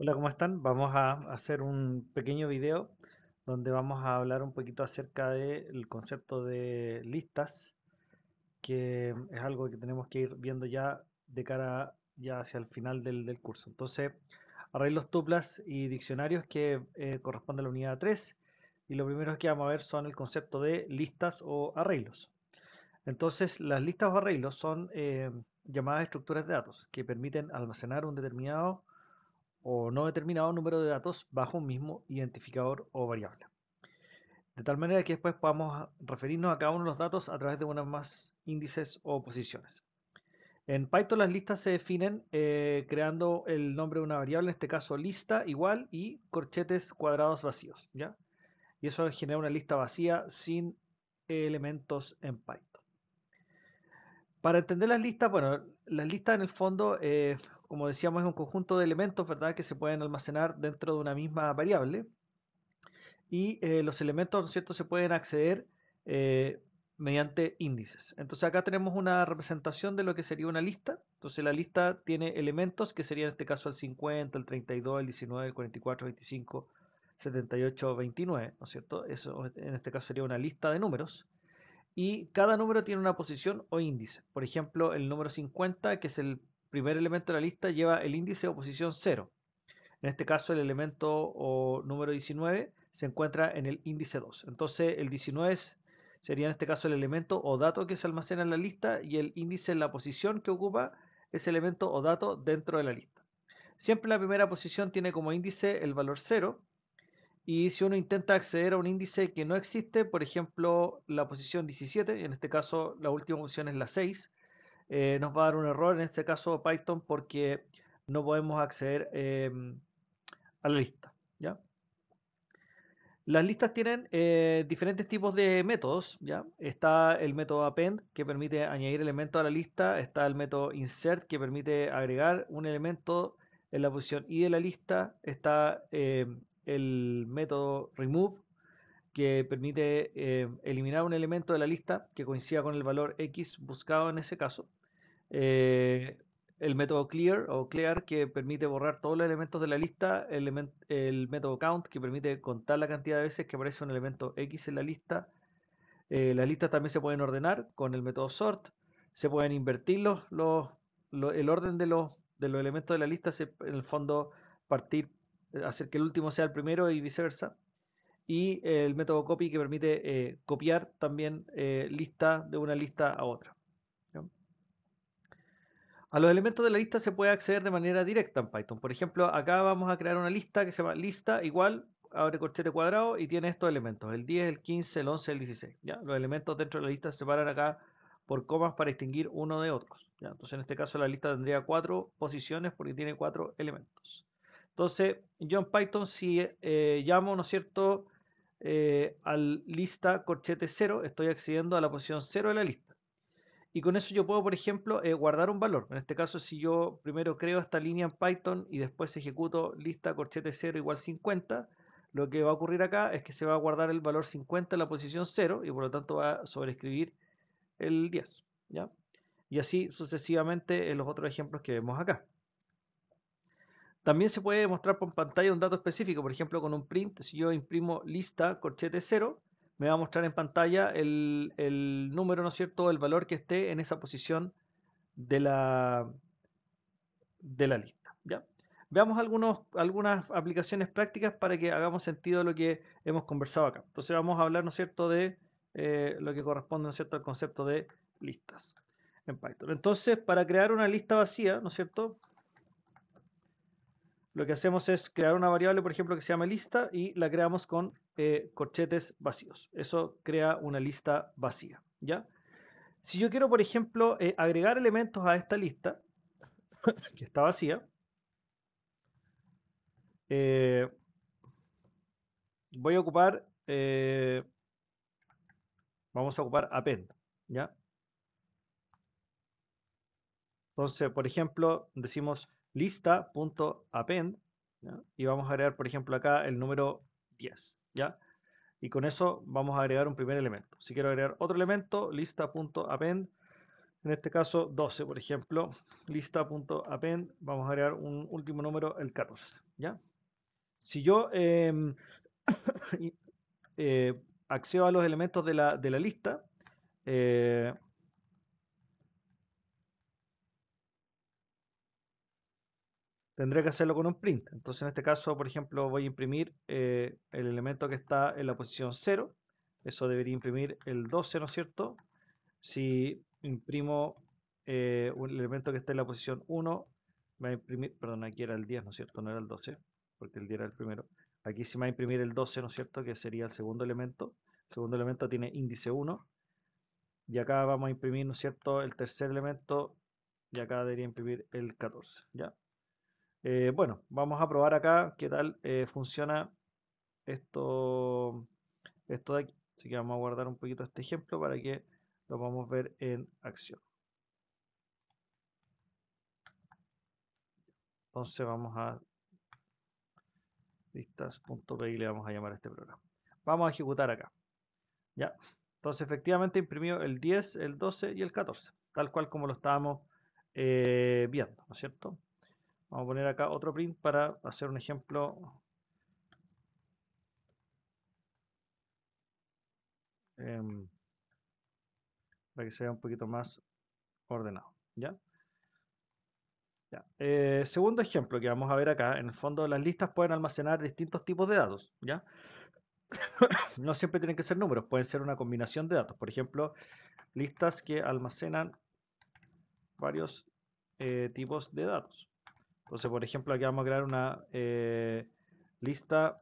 Hola, ¿cómo están? Vamos a hacer un pequeño video donde vamos a hablar un poquito acerca del concepto de listas, que es algo que tenemos que ir viendo ya de cara ya hacia el final del curso. Entonces, arreglos, tuplas y diccionarios que corresponde a la unidad 3 y lo primero que vamos a ver son el concepto de listas o arreglos. Entonces, las listas o arreglos son llamadas estructuras de datos que permiten almacenar un determinado o no determinado número de datos bajo un mismo identificador o variable. De tal manera que después podamos referirnos a cada uno de los datos a través de unas más índices o posiciones. En Python las listas se definen creando el nombre de una variable, en este caso lista igual y corchetes cuadrados vacíos, ¿ya? Y eso genera una lista vacía sin elementos en Python. Para entender las listas, bueno, las listas en el fondo, como decíamos, es un conjunto de elementos, ¿verdad?, que se pueden almacenar dentro de una misma variable y los elementos, ¿no es cierto?, se pueden acceder eh, mediante índices. Entonces acá tenemos una representación de lo que sería una lista. Entonces la lista tiene elementos que serían en este caso el 50, el 32, el 19, el 44, 25, 78, 29, ¿no es cierto? Eso en este caso sería una lista de números. Y cada número tiene una posición o índice. Por ejemplo, el número 50, que es el primer elemento de la lista, lleva el índice o posición 0. En este caso, el elemento o número 19 se encuentra en el índice 2. Entonces, el 19 sería en este caso el elemento o dato que se almacena en la lista y el índice en la posición que ocupa ese elemento o dato dentro de la lista. Siempre la primera posición tiene como índice el valor 0 y si uno intenta acceder a un índice que no existe, por ejemplo, la posición 17, en este caso la última posición es la 6, nos va a dar un error en este caso Python porque no podemos acceder a la lista, ¿ya? Las listas tienen diferentes tipos de métodos, ¿ya? Está el método append que permite añadir elementos a la lista, está el método insert que permite agregar un elemento en la posición y de la lista, está el método remove que permite eliminar un elemento de la lista que coincida con el valor X buscado en ese caso. Eh, el método clear o clear que permite borrar todos los elementos de la lista, el método count que permite contar la cantidad de veces que aparece un elemento X en la lista. Las listas también se pueden ordenar con el método sort, se pueden invertir el orden de los elementos de la lista, en el fondo partir, hacer que el último sea el primero y viceversa. Y el método copy que permite copiar también lista de una lista a otra, ¿ya? A los elementos de la lista se puede acceder de manera directa en Python. Por ejemplo, acá vamos a crear una lista que se llama lista igual, abre corchete cuadrado y tiene estos elementos, el 10, el 15, el 11, el 16. ¿Ya? Los elementos dentro de la lista se separan acá por comas para distinguir uno de otros, ¿ya? Entonces en este caso la lista tendría 4 posiciones porque tiene 4 elementos. Entonces yo en Python si llamo, ¿no es cierto?, al lista corchete 0, estoy accediendo a la posición 0 de la lista. Y con eso yo puedo, por ejemplo, guardar un valor. En este caso, si yo primero creo esta línea en Python y después ejecuto lista corchete 0 igual 50, lo que va a ocurrir acá es que se va a guardar el valor 50 en la posición 0 y por lo tanto va a sobreescribir el 10, ¿ya? Y así sucesivamente en los otros ejemplos que vemos acá. También se puede mostrar por pantalla un dato específico, por ejemplo con un print, si yo imprimo lista corchete 0, me va a mostrar en pantalla el número, ¿no es cierto?, el valor que esté en esa posición de la lista, ¿ya? Veamos algunas aplicaciones prácticas para que hagamos sentido de lo que hemos conversado acá. Entonces vamos a hablar, ¿no es cierto?, de lo que corresponde, ¿no es cierto?, al concepto de listas en Python. Entonces, para crear una lista vacía, ¿no es cierto?, lo que hacemos es crear una variable, por ejemplo, que se llama lista y la creamos con corchetes vacíos. Eso crea una lista vacía, ¿ya? Si yo quiero, por ejemplo, agregar elementos a esta lista, que está vacía, eh, voy a ocupar, vamos a ocupar append, ¿ya? Entonces, por ejemplo, decimos lista.append, ¿ya? Y vamos a agregar, por ejemplo, acá el número 10, ¿ya? Y con eso vamos a agregar un primer elemento. Si quiero agregar otro elemento, lista.append En este caso 12, por ejemplo, lista.append, vamos a agregar un último número, el 14, ¿ya? Si yo y- accedo a los elementos de la lista, eh, tendré que hacerlo con un print. Entonces, en este caso, por ejemplo, voy a imprimir el elemento que está en la posición 0. Eso debería imprimir el 12, ¿no es cierto? Si imprimo un elemento que está en la posición 1, va a imprimir, perdón, aquí era el 10, ¿no es cierto? No era el 12, porque el 10 era el primero. Aquí sí me va a imprimir el 12, ¿no es cierto? Que sería el segundo elemento. El segundo elemento tiene índice 1. Y acá vamos a imprimir, ¿no es cierto?, el tercer elemento. Y acá debería imprimir el 14, ¿ya? Bueno, vamos a probar acá qué tal funciona esto, esto de aquí. Así que vamos a guardar un poquito este ejemplo para que lo podamos ver en acción. Entonces vamos a listas.py, le vamos a llamar a este programa. Vamos a ejecutar acá. ¿Ya? Entonces efectivamente imprimió el 10, el 12 y el 14, tal cual como lo estábamos viendo, ¿no es cierto? Vamos a poner acá otro print para hacer un ejemplo em, para que sea un poquito más ordenado. ¿Ya? Ya. Segundo ejemplo que vamos a ver acá, en el fondo las listas pueden almacenar distintos tipos de datos, ¿ya? No siempre tienen que ser números, pueden ser una combinación de datos. Por ejemplo, listas que almacenan varios tipos de datos. Entonces, por ejemplo, aquí vamos a crear una lista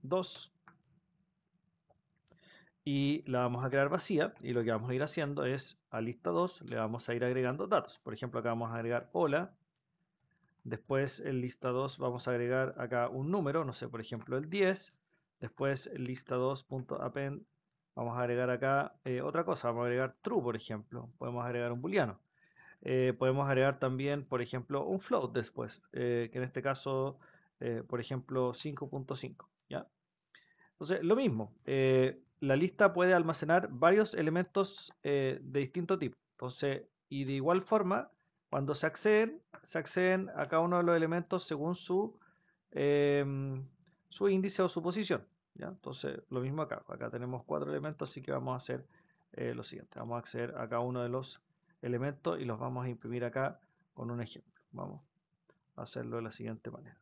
2 y la vamos a crear vacía, y lo que vamos a ir haciendo es a lista 2 le vamos a ir agregando datos. Por ejemplo, acá vamos a agregar hola. Después en lista 2 vamos a agregar acá un número, no sé, por ejemplo el 10. Después en lista 2.append vamos a agregar acá otra cosa, vamos a agregar true, por ejemplo. Podemos agregar un booleano. Podemos agregar también, por ejemplo, un float después, que en este caso, por ejemplo, 5.5, ¿ya? Entonces, lo mismo, la lista puede almacenar varios elementos de distinto tipo. Entonces, y de igual forma, cuando se acceden a cada uno de los elementos según su índice o su posición, ¿ya? Entonces, lo mismo acá. Acá tenemos 4 elementos, así que vamos a hacer lo siguiente. Vamos a acceder a cada uno de los elementos y los vamos a imprimir acá con un ejemplo. Vamos a hacerlo de la siguiente manera.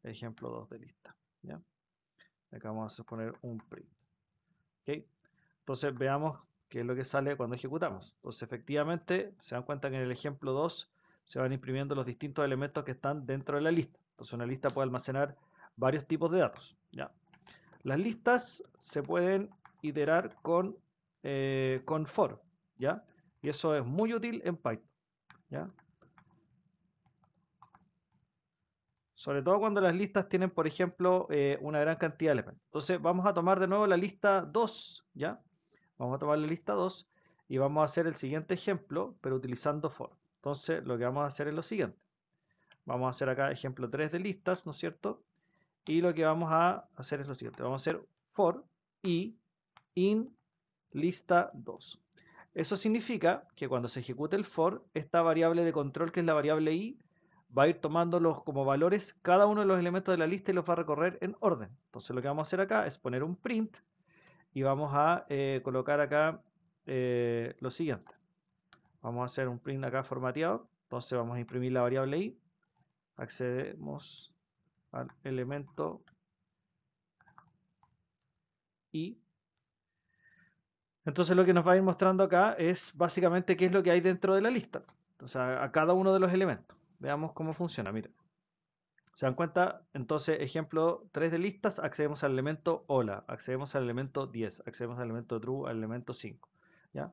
Ejemplo 2 de lista, ¿ya? Acá vamos a poner un print. ¿Ok? Entonces veamos qué es lo que sale cuando ejecutamos. Entonces efectivamente se dan cuenta que en el ejemplo 2 se van imprimiendo los distintos elementos que están dentro de la lista. Entonces una lista puede almacenar varios tipos de datos. ¿Ya? Las listas se pueden iterar con for. ¿Ya? Y eso es muy útil en Python. ¿Ya? Sobre todo cuando las listas tienen, por ejemplo, una gran cantidad de elementos. Entonces vamos a tomar de nuevo la lista 2, ¿ya? Vamos a tomar la lista 2 y vamos a hacer el siguiente ejemplo, pero utilizando for. Entonces lo que vamos a hacer es lo siguiente. Vamos a hacer acá ejemplo 3 de listas, ¿no es cierto? Y lo que vamos a hacer es lo siguiente. Vamos a hacer for y in lista 2. Eso significa que cuando se ejecute el for, esta variable de control, que es la variable i, va a ir tomándolos como valores cada uno de los elementos de la lista y los va a recorrer en orden. Entonces lo que vamos a hacer acá es poner un print y vamos a colocar acá lo siguiente. Vamos a hacer un print acá formateado. Entonces vamos a imprimir la variable i. Accedemos al elemento i. Entonces lo que nos va a ir mostrando acá es básicamente qué es lo que hay dentro de la lista. Entonces a cada uno de los elementos. Veamos cómo funciona. Miren. ¿Se dan cuenta? Entonces, ejemplo 3 de listas, accedemos al elemento hola, accedemos al elemento 10, accedemos al elemento true, al elemento 5. ¿Ya?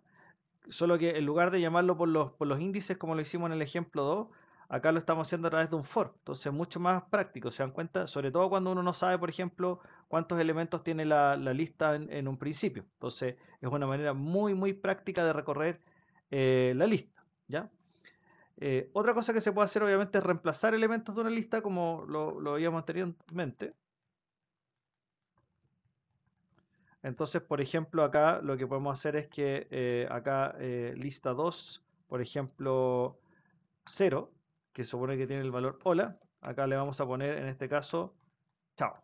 Solo que en lugar de llamarlo por los índices como lo hicimos en el ejemplo 2, acá lo estamos haciendo a través de un for. Entonces es mucho más práctico, ¿se dan cuenta? Sobre todo cuando uno no sabe, por ejemplo, cuántos elementos tiene la lista en un principio. Entonces es una manera muy, muy práctica de recorrer la lista, ¿ya? Otra cosa que se puede hacer, obviamente, es reemplazar elementos de una lista como lo veíamos anteriormente. Entonces, por ejemplo, acá lo que podemos hacer es que acá lista 2, por ejemplo, 0, que supone que tiene el valor hola, acá le vamos a poner en este caso chao,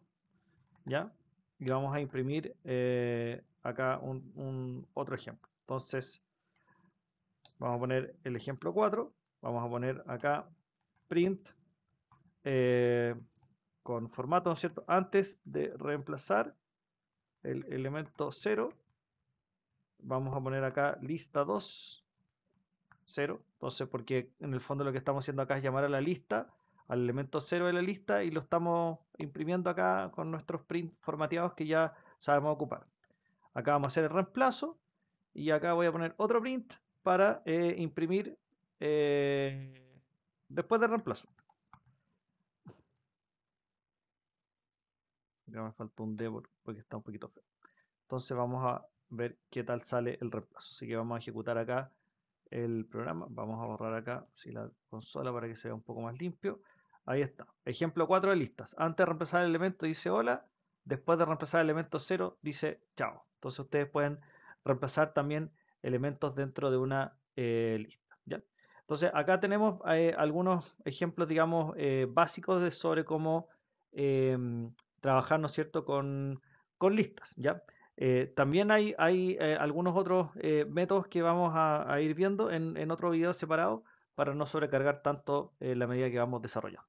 ¿ya? Y vamos a imprimir acá un otro ejemplo. Entonces, vamos a poner el ejemplo 4, vamos a poner acá print eh, con formato, ¿no es cierto? Antes de reemplazar el elemento 0, vamos a poner acá lista 2, 0. Entonces, porque en el fondo lo que estamos haciendo acá es llamar a la lista, al elemento 0 de la lista, y lo estamos imprimiendo acá con nuestros print formateados que ya sabemos ocupar. Acá vamos a hacer el reemplazo y acá voy a poner otro print para imprimir después del reemplazo. Ya me falta un D porque está un poquito feo. Entonces vamos a ver qué tal sale el reemplazo. Así que vamos a ejecutar acá el programa. Vamos a borrar acá la consola para que se vea un poco más limpio. Ahí está. Ejemplo 4 de listas. Antes de reemplazar el elemento dice hola. Después de reemplazar el elemento 0 dice chao. Entonces ustedes pueden reemplazar también elementos dentro de una lista. ¿Ya? Entonces acá tenemos algunos ejemplos, digamos, básicos sobre cómo trabajar, ¿no es cierto?, con listas. ¿Ya? También hay algunos otros métodos que vamos a ir viendo en otro video separado para no sobrecargar tanto la medida que vamos desarrollando.